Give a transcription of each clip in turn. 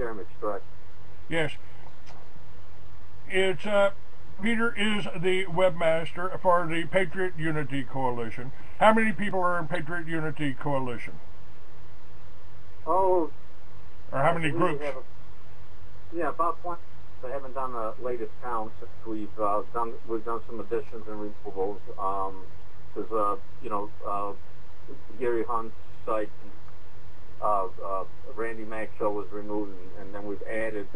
Jeremich, correct. Yes. It's Peter is the webmaster for the Patriot Unity Coalition. How many people are in Patriot Unity Coalition? Oh. Or how many groups? Yeah, about 20. I haven't done the latest count since we've done some additions and removals. Because Gary Hunt's site, Randy Mack show was removed, and then we've added.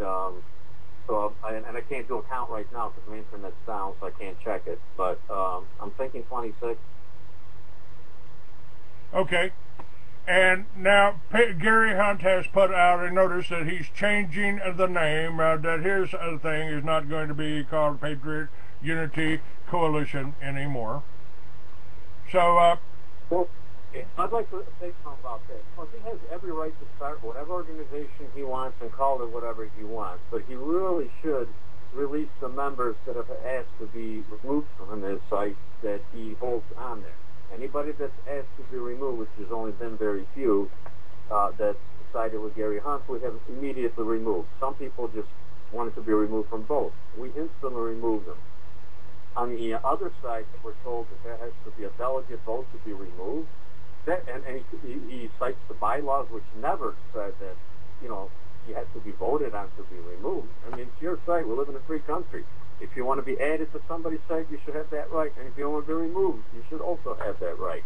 And I can't do a count right now because my internet's down, so I can't check it. But I'm thinking 26. Okay. And now Gary Hunt has put out a notice that he's changing the name, that his thing is not going to be called Patriot Unity Coalition anymore. So, well, I'd like to say something about that. Well, he has every right to start whatever organization he wants and call it whatever he wants, but he really should release the members that have asked to be removed from his site that he holds on there. Anybody that's asked to be removed, which has only been very few, that sided with Gary Hunt, we have immediately removed. Some people just wanted to be removed from both. We instantly removed them. On the other side, we're told that there has to be a delegate vote to be removed. And he cites the bylaws, which never said that, you have to be voted on to be removed. I mean, it's your site. We live in a free country. If you want to be added to somebody's site, you should have that right. And if you don't want to be removed, you should also have that right.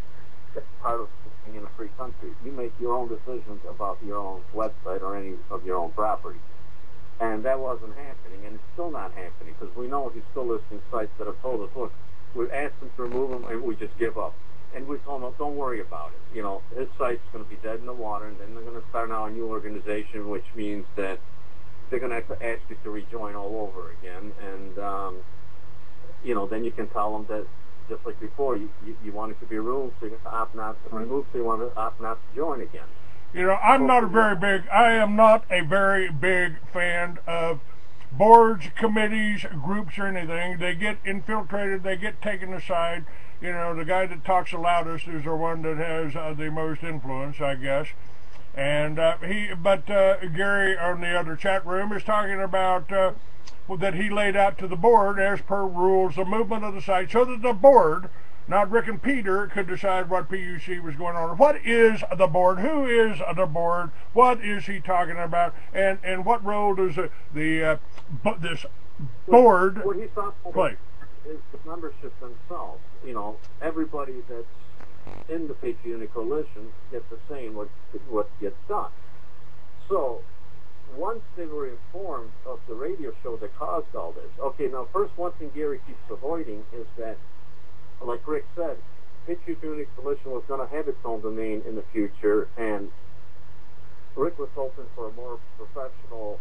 That's part of being in a free country. You make your own decisions about your own website or any of your own property. And that wasn't happening, and it's still not happening, because we know he's still listing sites that have told us, look, we've asked them to remove them, and we just give up. And we told him, don't worry about it. His site's going to be dead in the water, and then they're going to start now a new organization, which means that they're going to have to ask you to rejoin all over again. And, then you can tell them that, just like before, you want it to be removed, so you have to opt not to remove, so you want to opt not to join again. I am not a very big fan of boards, committees, groups, or anything. They get infiltrated, they get taken aside. The guy that talks the loudest is the one that has the most influence, I guess. And Gary on the other chat room is talking about that he laid out to the board as per rules the movement of the site, so that the board, not Rick and Peter, could decide what PUC was going on. What is the board? Who is the board? What is he talking about? And what role does this board play? Is the membership themselves. Everybody that's in the Patriot Unity Coalition gets the same what gets done. So once they were informed of the radio show that caused all this, okay, now first, one thing Gary keeps avoiding is that, like Rick said, Patriot Unity Coalition was going to have its own domain in the future, and Rick was hoping for a more professional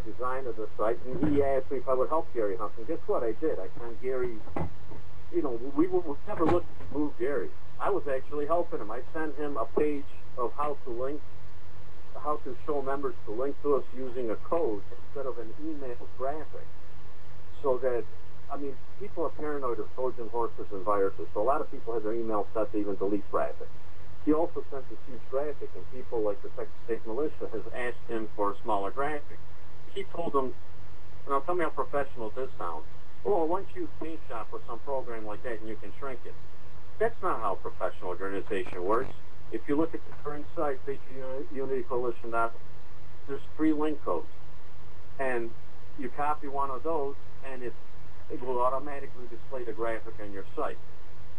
design of the site, and he asked me if I would help Gary Hunt, and guess what? I did. I sent Gary, we never looked to move Gary. I was actually helping him. I sent him a page of how to show members to link to us using a code instead of an email graphic, so that, people are paranoid of Trojan horses and viruses, so a lot of people have their email set to even delete traffic. He also sent this huge graphic, and people like the Texas State Militia has asked him for a smaller graphic. He told them, tell me how professional this sounds. Oh, once you screenshot with some program like that and you can shrink it. That's not how a professional organization works. If you look at the current site, Patriot Unity Coalition, there's 3 link codes. And you copy one of those, and it will automatically display the graphic on your site.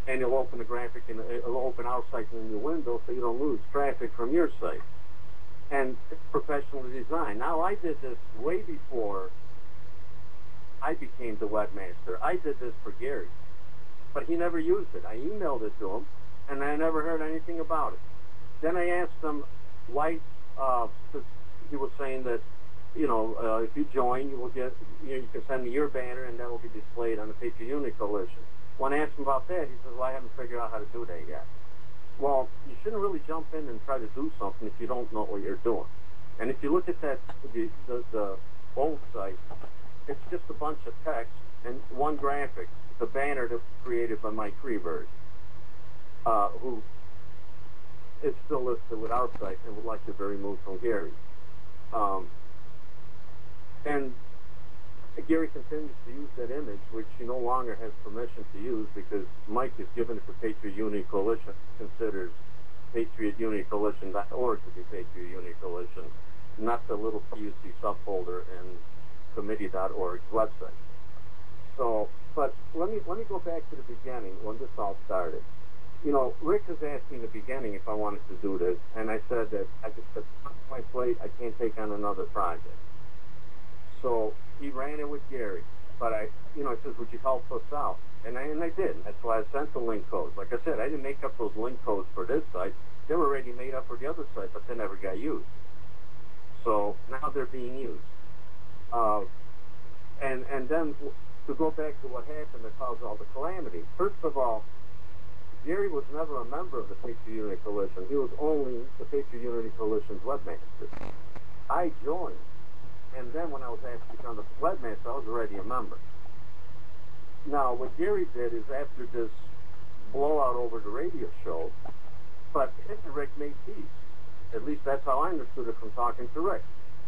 And it'll open the graphic, and it'll open our site in your window so you don't lose traffic from your site. And it's professionally designed. Now, I did this way before I became the webmaster. I did this for Gary, but he never used it. I emailed it to him, and I never heard anything about it. Then I asked him why, because he was saying that, if you join, you will get, you can send me your banner, and that will be displayed on the Patriot Unity Coalition. When I asked him about that, he says, well, I haven't figured out how to do that yet. Well, you shouldn't really jump in and try to do something if you don't know what you're doing. And if you look at that, the old site, it's just a bunch of text and one graphic, the banner that was created by Mike Freebird, who is still listed with our site and would like to be removed from Gary. Gary continues to use that image, which he no longer has permission to use because Mike has given it to Patriot Unity Coalition, considers Patriot Unity Coalition.org to be Patriot Unity Coalition, not the little PUC subfolder in committee.org's website. So, but let me go back to the beginning when this all started. You know, Rick has asked me in the beginning if I wanted to do this, and I said that I just said, on my plate, I can't take on another project. So he ran it with Gary, but I says, would you help us out? And I did. That's why I sent the link codes. Like I said, I didn't make up those link codes for this site. They were already made up for the other site, but they never got used. So now they're being used. And then to go back to what happened that caused all the calamity. First of all, Gary was never a member of the Patriot Unity Coalition. He was only the Patriot Unity Coalition's webmaster. I joined, and then when I was asked to become the webmaster, I was already a member. Now, what Gary did is after this blowout over the radio show, but him and Rick made peace. At least that's how I understood it from talking to Rick.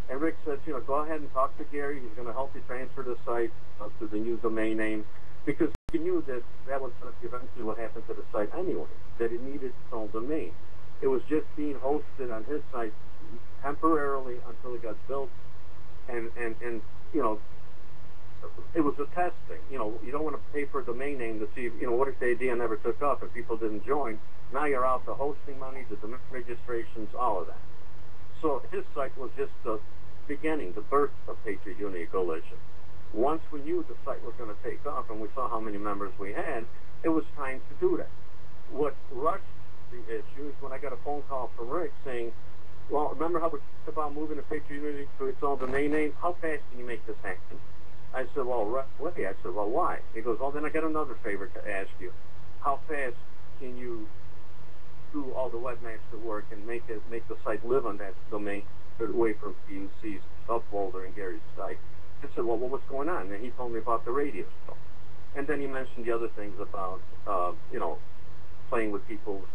And Rick said, go ahead and talk to Gary. He's going to help you transfer the site to the new domain name, because he knew that that was going to be eventually what happened to the site anyway, that it needed its own domain. It was just being hosted on his site temporarily until it got built, and it was a testing. You don't want to pay for a domain name to see, what if the idea never took off and people didn't join. Now you're out the hosting money, the domain registrations, all of that. So his site was just the beginning, the birth of Patriot Unity Coalition. Once we knew the site was going to take off and we saw how many members we had, it was time to do that. What rushed the issue is when I got a phone call from Rick saying, well, remember how we talked about moving to Patriot Unity to its own domain name? How fast can you make this happen? I said, well, right away. I said, well, why? He goes, well, then I got another favor to ask you. How fast can you do all the webmaster work and make the site live on that domain away from PUC's subfolder and Gary's site? I said, well, what's going on? And he told me about the radio show. And then he mentioned the other things about, playing with people's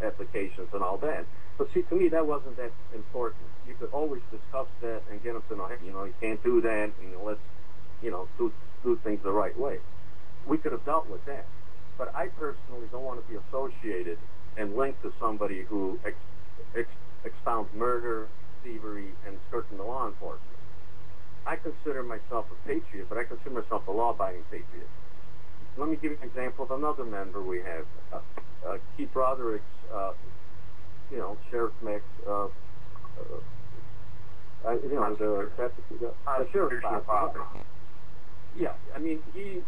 applications and all that. But see, to me, that wasn't that important. You could always discuss that and get them to know, hey, you can't do that, let's, do things the right way. We could have dealt with that. But I personally don't want to be associated and linked to somebody who expounds murder, thievery, and skirting the law enforcement. I consider myself a patriot, but I consider myself a law-abiding patriot. Let me give you an example of another member we have. Keith Roderick's, Sheriff Mix, the sheriff's father. Yeah, I mean, he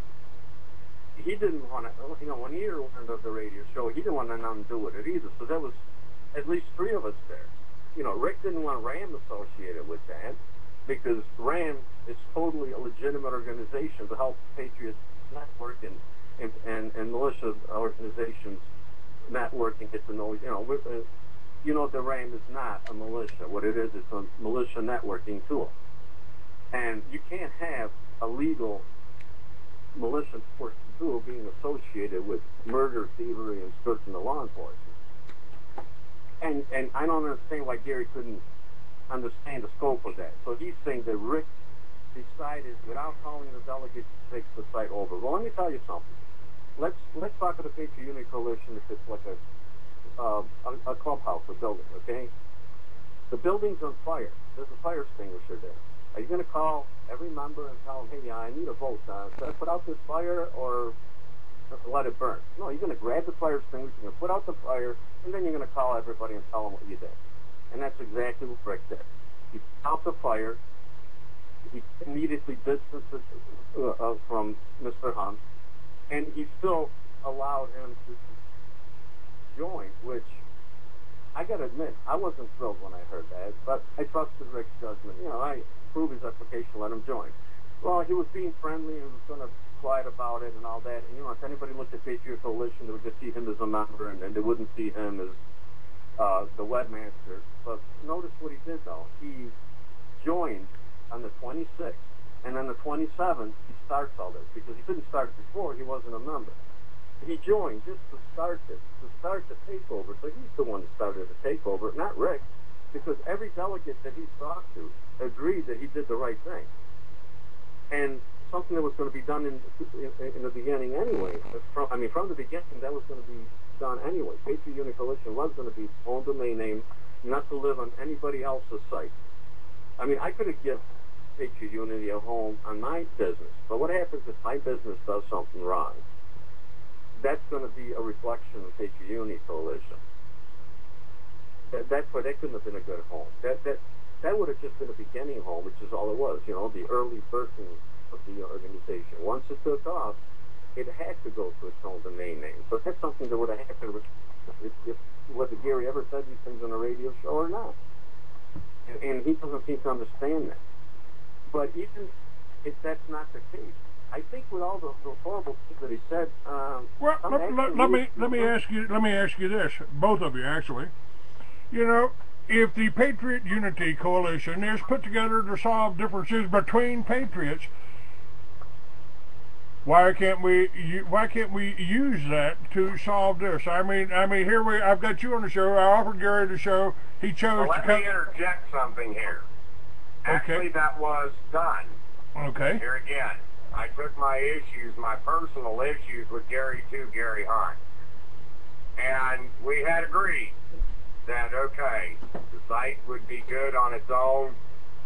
didn't want to, when he learned of the radio show, he didn't want to nothing to do with it either. So there was at least three of us there. Rick didn't want RAM associated with that because RAM is totally a legitimate organization to help Patriots network and militia organizations network and get to know, the RAM is not a militia. What it is, it's a militia networking tool. And you can't have a legal militia enforcement tool being associated with murder, thievery, and skirting the law enforcement. And I don't understand why Gary couldn't understand the scope of that. So he's saying that Rick decided, without calling the delegates, to take the site over. Well, let me tell you something. Let's talk to the Patriot Unity Coalition if it's like a clubhouse, a building, okay? The building's on fire. There's a fire extinguisher there. Are you going to call every member and tell them, hey, I need a vote. Should I put out this fire or let it burn? No, you're going to grab the fire extinguisher, you're going to put out the fire, and then you're going to call everybody and tell them what you did. And that's exactly what Rick did. He put out the fire. He immediately distanced from Mr. Hunt, and he still allowed him to join, which I got to admit, I wasn't thrilled when I heard that, but I trusted Rick's judgment. I approved his application, let him join. Well, he was being friendly and was going to quiet about it and all that. And, if anybody looked at Patriot Coalition, they would just see him as a member, and they wouldn't see him as the webmaster. But notice what he did, though. He joined on the 26th, and on the 27th, he starts all this, because he couldn't start before, he wasn't a member. He joined just to start this, to start the takeover. So he's the one that started the takeover, not Rick, because every delegate that he talked to agreed that he did the right thing. and something that was going to be done in the beginning anyway. From the beginning, that was going to be done anyway. Patriot Unity Coalition was going to be own domain name, not to live on anybody else's site. I mean, I could have given Patriot Unity a home on my business, but what happens if my business does something wrong? That's going to be a reflection of Patriot Unity Coalition. That's why that couldn't have been a good home. That would have just been a beginning home, which is all it was, you know, the early birthing of the organization. Once it took off, it had to go to its own domain name. So that's something that would have happened if whether Gary ever said these things on a radio show or not. And he doesn't seem to understand that. But even if that's not the case, I think with all the horrible things that he said, well, let me ask you this, both of you actually. You know, if the Patriot Unity Coalition is put together to solve differences between patriots, why can't we use that to solve this? I mean, here I've got you on the show. I offered Gary the show. He chose to come. Let me interject something here. Actually, that was done. Okay. Here again, I took my issues, my personal issues with Gary Hunt, and we had agreed that, okay, the site would be good on its own.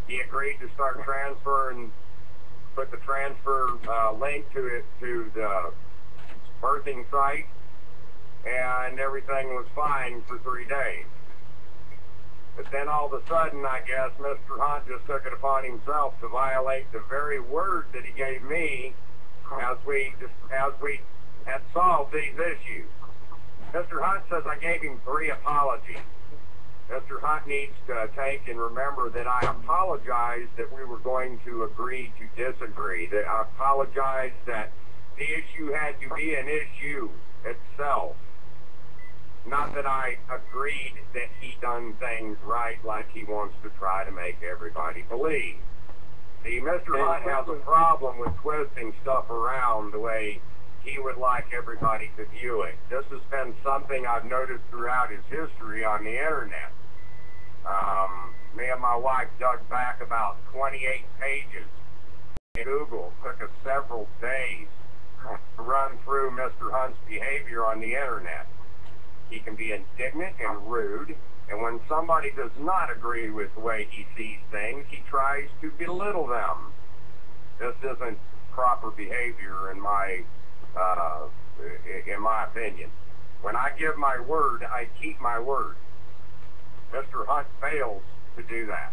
He agreed to start transferring, put the transfer link to it, to the birthing site, and everything was fine for 3 days. But then all of a sudden, I guess, Mr. Hunt just took it upon himself to violate the very word that he gave me as we had solved these issues. Mr. Hunt says I gave him 3 apologies. Mr. Hunt needs to take and remember that I apologized that we were going to agree to disagree, that I apologized that the issue had to be an issue itself. Not that I agreed that he done things right like he wants to try to make everybody believe. See, Mr. Hunt has a problem with twisting stuff around the way he would like everybody to view it. This has been something I've noticed throughout his history on the internet. Me and my wife dug back about 28 pages in Google. It took us several days to run through Mr. Hunt's behavior on the internet. He can be indignant and rude, and when somebody does not agree with the way he sees things, he tries to belittle them. This isn't proper behavior in my opinion. When I give my word, I keep my word. Mr. Hunt fails to do that.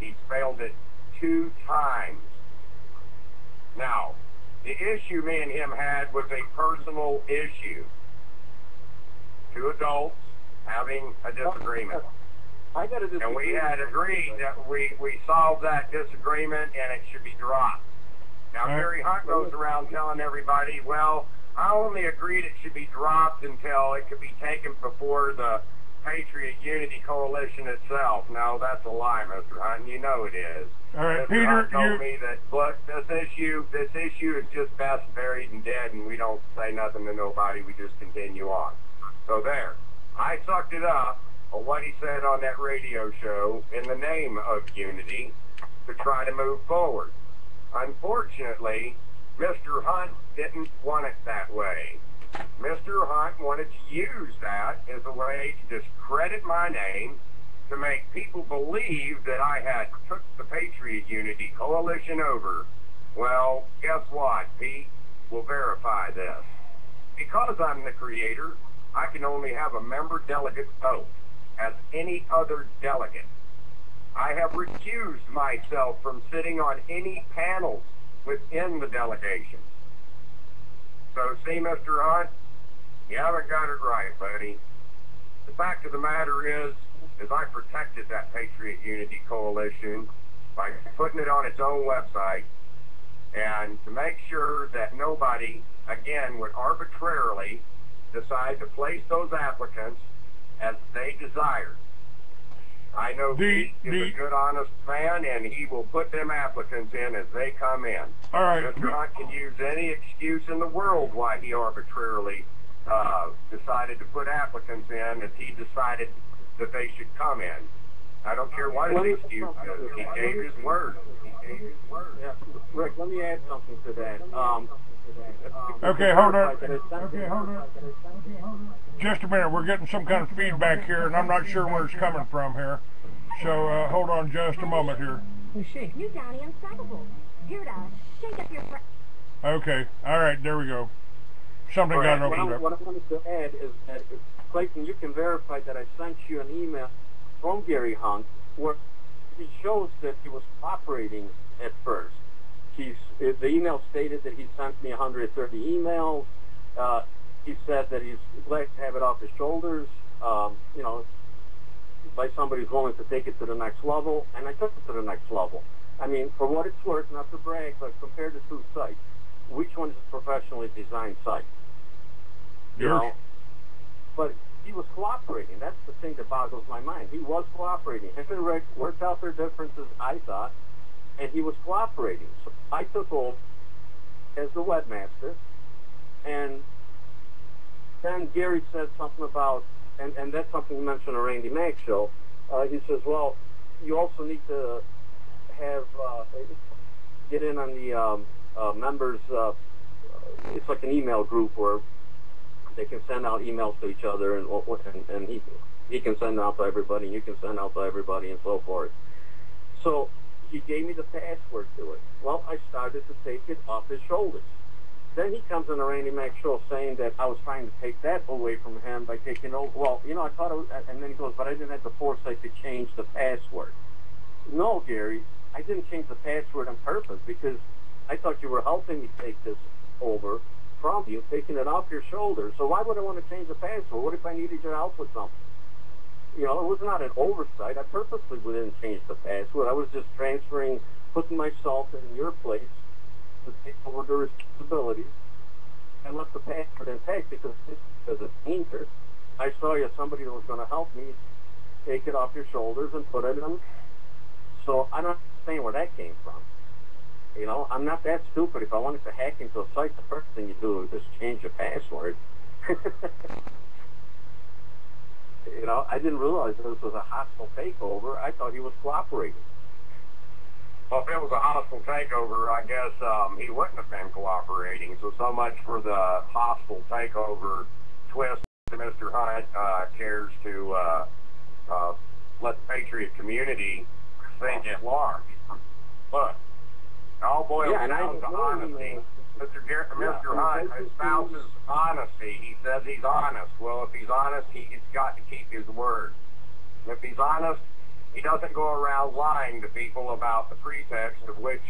He's failed it 2 times. Now, the issue me and him had was a personal issue. 2 adults having a disagreement. And we had agreed that we solved that disagreement and it should be dropped. Now, Gary Hunt goes around telling everybody, well, I only agreed it should be dropped until it could be taken before the Patriot Unity Coalition itself. No, that's a lie, Mr. Hunt, and you know it is. All right, Mr. Peter, Hunt told me that, look, this issue is just best buried and dead, and we don't say nothing to nobody. We just continue on. So there. I sucked it up on what he said on that radio show in the name of unity to try to move forward. Unfortunately, Mr. Hunt didn't want it that way. Mr. Hunt wanted to use that as a way to discredit my name, to make people believe that I had took the Patriot Unity Coalition over. Well, guess what, Pete? We'll verify this. Because I'm the creator, I can only have a member delegate vote as any other delegate. I have recused myself from sitting on any panels within the delegation. So, see, Mr. Hunt, you haven't got it right, buddy. The fact of the matter is I protected that Patriot Unity Coalition by putting it on its own website, and to make sure that nobody, again, would arbitrarily decide to place those applicants as they desired. I know Pete is a good, honest man, and he will put them applicants in as they come in. All right. Mr. Hunt can use any excuse in the world why he arbitrarily decided to put applicants in if he decided that they should come in. I don't care what his excuse is. He gave his word. Yeah, Rick, let me add something to that. Okay, hold on. Just a minute. We're getting some kind of feedback here, and I'm not sure where it's coming from here. So hold on just a moment here. You Johnny Unstoppable. Here to shake up your friend. Okay. All right. There we go. Something got opened up. What I wanted to add is that, Clayton, you can verify that I sent you an email from Gary Hunt where he shows that he was cooperating at first. The email stated that he sent me 130 emails. He said that he's glad to have it off his shoulders, you know, by somebody who's willing to take it to the next level, and I took it to the next level. I mean, for what it's worth, not to brag, but compared to two sites, which one is a professionally designed site? You know? But he was cooperating. That's the thing that boggles my mind. He was cooperating. Him and Rick worked out their differences, I thought, and he was cooperating. So I took over as the webmaster, and then Gary said something about, and that's something he mentioned on Randy Mack's show. He says, well, you also need to have, get in on the members, it's like an email group where they can send out emails to each other, and he can send out to everybody, and you can send out to everybody, and so forth. So he gave me the password to it. Well, I started to take it off his shoulders. Then he comes on the Randy Mack show saying that I was trying to take that away from him by taking over. Well, you know, I thought it was, and then he goes, but I didn't have the foresight to change the password. No, Gary, I didn't change the password on purpose because I thought you were helping me take this over from you, taking it off your shoulders. So why would I want to change the password? What if I needed your help with something? You know, it was not an oversight. I purposely didn't change the password. I was just transferring, putting myself in your place to take over the responsibilities and left the password intact because as a painter, I saw you as somebody that was going to help me take it off your shoulders and put it in. So I don't understand where that came from. You know, I'm not that stupid. If I wanted to hack into a site, the first thing you do is just change your password. You know, I didn't realize this was a hostile takeover. I thought he was cooperating. Well, if it was a hostile takeover, I guess he wouldn't have been cooperating. So much for the hostile takeover twist that Mr. Hunt cares to let the Patriot community think at large. But it all boils down to honesty. Mr. Hunt espouses honesty. He says he's honest. Well, if he's honest, he's got to keep his word. If he's honest, he doesn't go around lying to people about the pretext of which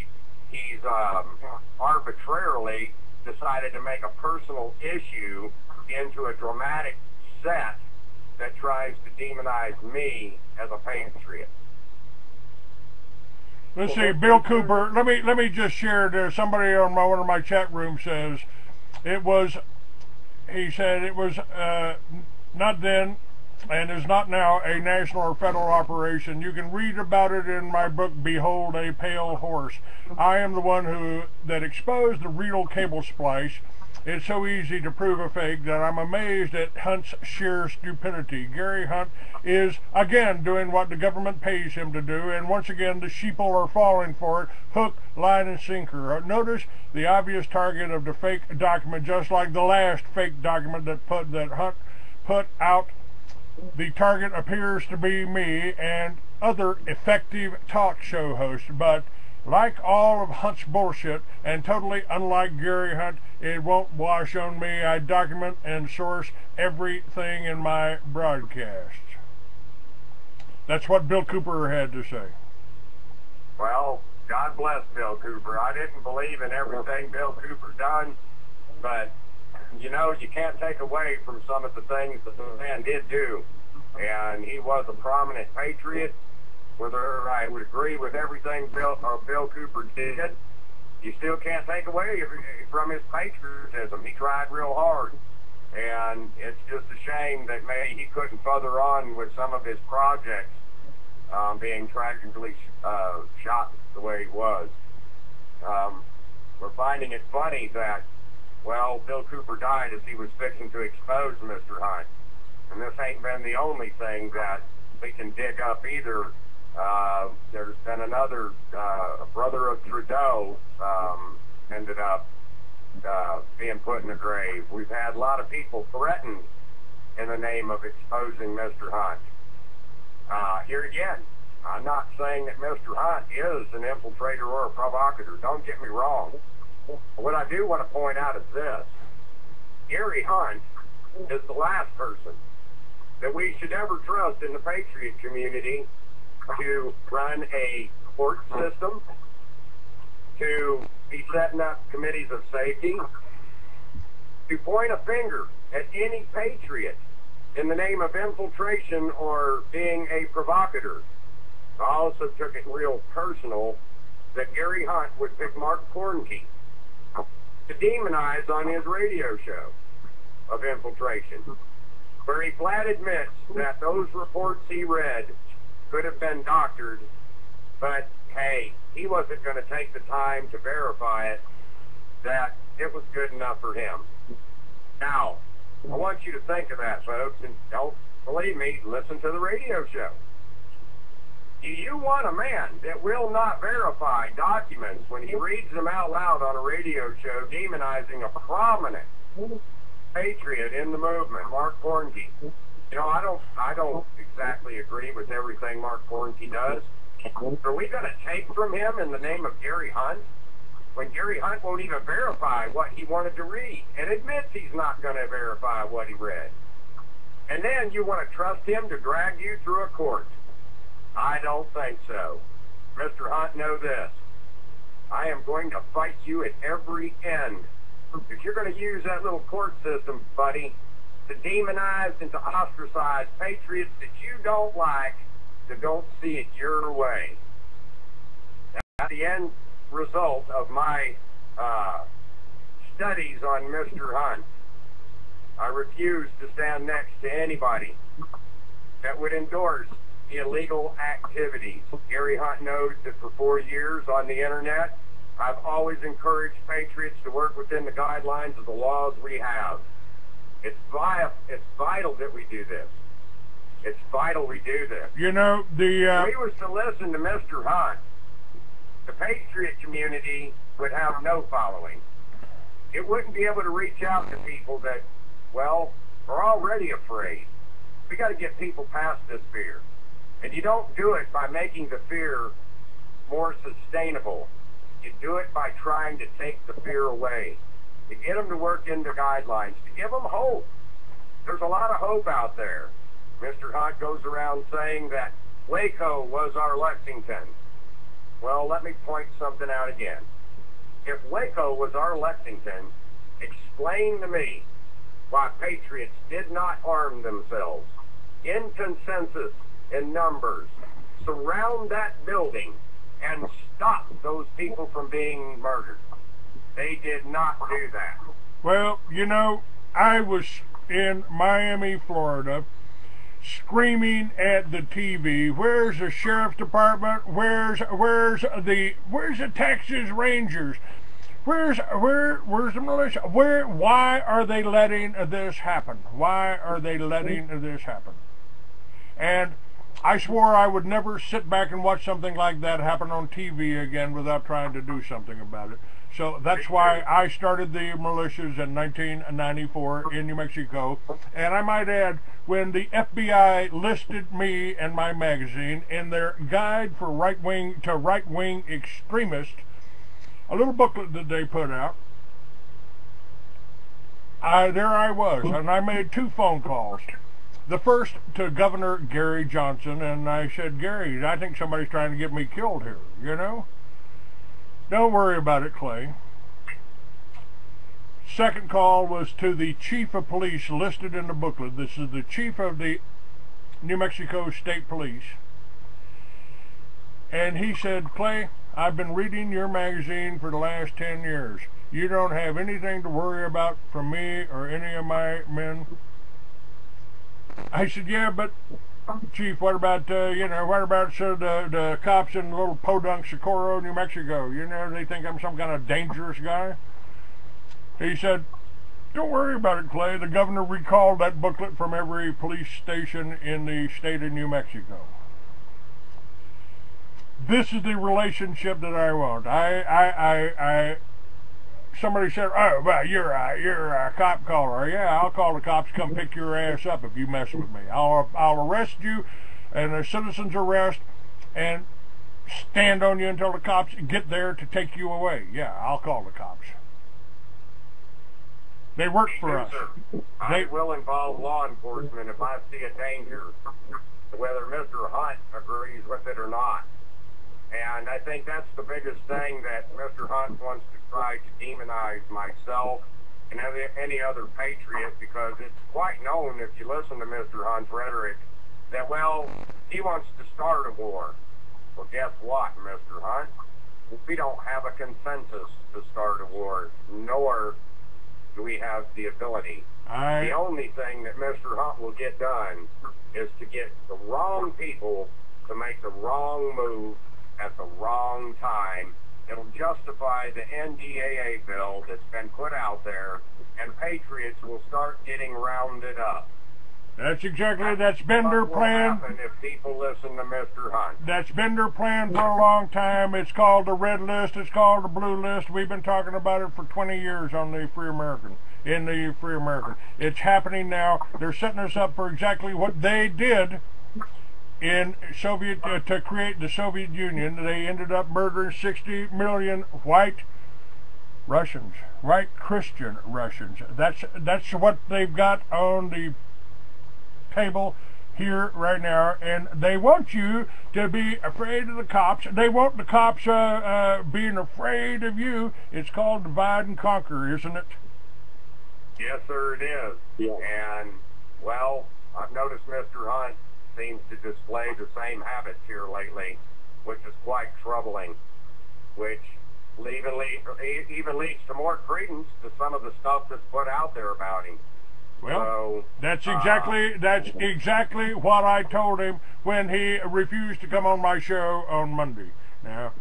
he's arbitrarily decided to make a personal issue into a dramatic set that tries to demonize me as a patriot. Let's see, Bill Cooper. Let me just share this. Somebody on one of my chat rooms says it was. He said it was not then, and is not now, a national or federal operation. You can read about it in my book, Behold a Pale Horse. I am the one that exposed the real cable splice. It's so easy to prove a fake that I'm amazed at Hunt's sheer stupidity. Gary Hunt is, again, doing what the government pays him to do, and once again the sheeple are falling for it, hook, line, and sinker. Notice the obvious target of the fake document, just like the last fake document that Hunt put out. The target appears to be me and other effective talk show hosts, but like all of Hunt's bullshit, and totally unlike Gary Hunt, it won't wash on me. I document and source everything in my broadcasts. That's what Bill Cooper had to say. Well, God bless Bill Cooper. I didn't believe in everything Bill Cooper done, but, you know, you can't take away from some of the things that the man did do. And he was a prominent patriot. Whether I would agree with everything Bill Cooper did, you still can't take away from his patriotism. He tried real hard. And it's just a shame that maybe he couldn't further on with some of his projects being tragically shot the way he was. We're finding it funny that, well, Bill Cooper died as he was fixing to expose Mr. Hunt. And this ain't been the only thing that we can dig up either. There's been and another a brother of Trudeau ended up being put in the grave. We've had a lot of people threatened in the name of exposing Mr. Hunt. Here again, I'm not saying that Mr. Hunt is an infiltrator or a provocateur. Don't get me wrong. What I do want to point out is this. Gary Hunt is the last person that we should ever trust in the Patriot community to run a court system, to be setting up committees of safety, to point a finger at any patriot in the name of infiltration or being a provocateur. I also took it real personal that Gary Hunt would pick Mark Cornkey to demonize on his radio show of infiltration, where he flat admits that those reports he read could have been doctored, but hey, he wasn't going to take the time to verify it, that it was good enough for him. Now, I want you to think of that, folks, and don't believe me, listen to the radio show. Do you want a man that will not verify documents when he reads them out loud on a radio show demonizing a prominent patriot in the movement, Mark Cornkey? You know, I don't exactly agree with everything Mark Cornkey does. Are we going to take from him in the name of Gary Hunt when Gary Hunt won't even verify what he wanted to read and admits he's not going to verify what he read? And then you want to trust him to drag you through a court? I don't think so. Mr. Hunt, know this. I am going to fight you at every end. If you're going to use that little court system, buddy, to demonize and to ostracize patriots that you don't like, that don't see it your way. That's the end result of my studies on Mr. Hunt. I refuse to stand next to anybody that would endorse illegal activities. Gary Hunt knows that for 4 years on the internet, I've always encouraged patriots to work within the guidelines of the laws we have. It's vital that we do this. It's vital we do this. You know, If we was to listen to Mr. Hunt, the Patriot community would have no following. It wouldn't be able to reach out to people that, well, are already afraid. We got to get people past this fear. And you don't do it by making the fear more sustainable. You do it by trying to take the fear away, to get them to work into guidelines, to give them hope. There's a lot of hope out there. Mr. Hunt goes around saying that Waco was our Lexington. Well, let me point something out again. If Waco was our Lexington, explain to me why patriots did not arm themselves in consensus, in numbers, surround that building, and stop those people from being murdered. They did not do that. well, you know, I was in Miami, Florida, screaming at the TV, where's the sheriff's department? Where's the Texas Rangers? Where's the militia? Why are they letting this happen? Why are they letting this happen? And I swore I would never sit back and watch something like that happen on TV again without trying to do something about it. So that's why I started the militias in 1994 in New Mexico. And I might add, when the FBI listed me and my magazine in their guide for right-wing extremists, a little booklet that they put out, there I was, and I made 2 phone calls. The first to Governor Gary Johnson, and I said, Gary, I think somebody's trying to get me killed here, you know? Don't worry about it, Clay. Second call was to the chief of police listed in the booklet. This is the chief of the New Mexico State Police. And he said, Clay, I've been reading your magazine for the last 10 years. You don't have anything to worry about from me or any of my men. I said, yeah, but Chief, what about, what about the cops in little podunk Socorro, New Mexico? You know, they think I'm some kind of dangerous guy. He said, don't worry about it, Clay. The governor recalled that booklet from every police station in the state of New Mexico. this is the relationship that I want. Somebody said, "Oh, well, you're a cop caller." Yeah, I'll call the cops. Come pick your ass up if you mess with me. I'll arrest you, and a citizen's arrest, and stand on you until the cops get there to take you away. Yeah, I'll call the cops. They work for us. I will involve law enforcement if I see a danger, whether Mr. Hunt agrees with it or not. And I think that's the biggest thing, that Mr. Hunt wants to try to demonize myself and any other patriot, because it's quite known, if you listen to Mr. Hunt's rhetoric, that, well, he wants to start a war. Well, guess what, Mr. Hunt? We don't have a consensus to start a war, nor do we have the ability. The only thing that Mr. Hunt will get done is to get the wrong people to make the wrong move at the wrong time. It'll justify the NDAA bill that's been put out there, and patriots will start getting rounded up. That's been their plan. What will happen if people listen to Mr. Hunt? That's been their plan for a long time. It's called the red list. It's called the blue list. We've been talking about it for 20 years on the Free American. In the Free American. It's happening now. They're setting us up for exactly what they did in Soviet to create the Soviet Union. They ended up murdering 60 million white Russians, white Christian Russians. That's what they've got on the table here right now, and they want you to be afraid of the cops. They want the cops being afraid of you. It's called divide and conquer, isn't it? Yes, sir, it is. Yeah. And, well, I've noticed Mr. Hunt seems to display the same habits here lately, which is quite troubling, which even leads to more credence to some of the stuff that's put out there about him. Well, so, that's exactly what I told him when he refused to come on my show on Monday. Now,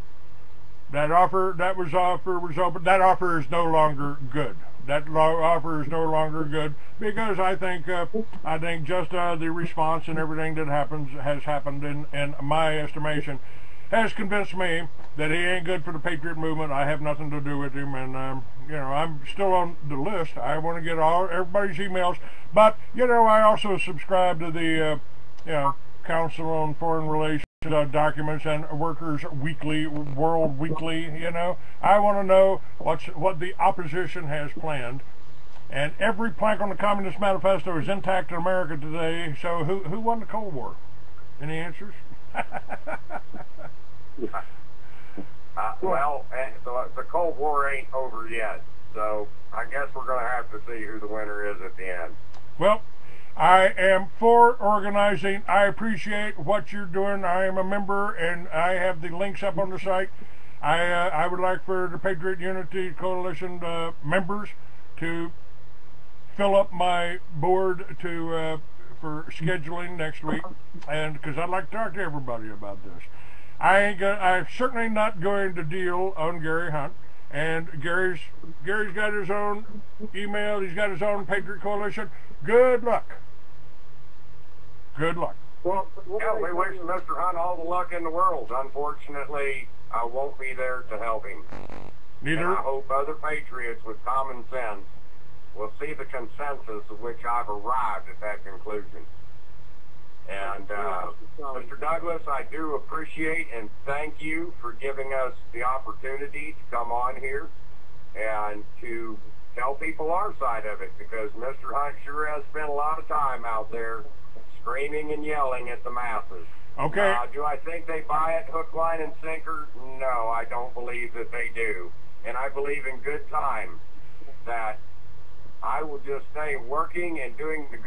that offer was open. That offer is no longer good. That offer is no longer good, because I think just the response and everything that has happened in my estimation has convinced me that he ain't good for the Patriot Movement. I have nothing to do with him, and I'm still on the list. I want to get everybody's emails, but I also subscribe to the Council on Foreign Relations documents and Workers Weekly, World Weekly. I want to know what the opposition has planned, and every plank on the Communist Manifesto is intact in America today. So who won the Cold War? Any answers? Well, the Cold War ain't over yet, so I guess we're going to have to see who the winner is at the end. Well, I am for organizing. I appreciate what you're doing. I am a member, and I have the links up on the site. I would like for the Patriot Unity Coalition members to fill up my board for scheduling next week, and because I'd like to talk to everybody about this. I'm certainly not going to deal on Gary Hunt, and Gary's got his own email. He's got his own Patriot Coalition. Good luck. Good luck. Well, we wish Mr. Hunt all the luck in the world. Unfortunately, I won't be there to help him. Neither. And I hope other patriots with common sense will see the consensus of which I've arrived at that conclusion. And Mr. Douglas, I do appreciate and thank you for giving us the opportunity to come on here and to tell people our side of it, because Mr. Hunt sure has spent a lot of time out there screaming and yelling at the masses. Okay. Do I think they buy it hook, line, and sinker? No, I don't believe that they do. And I believe in good time that I will just stay working and doing the good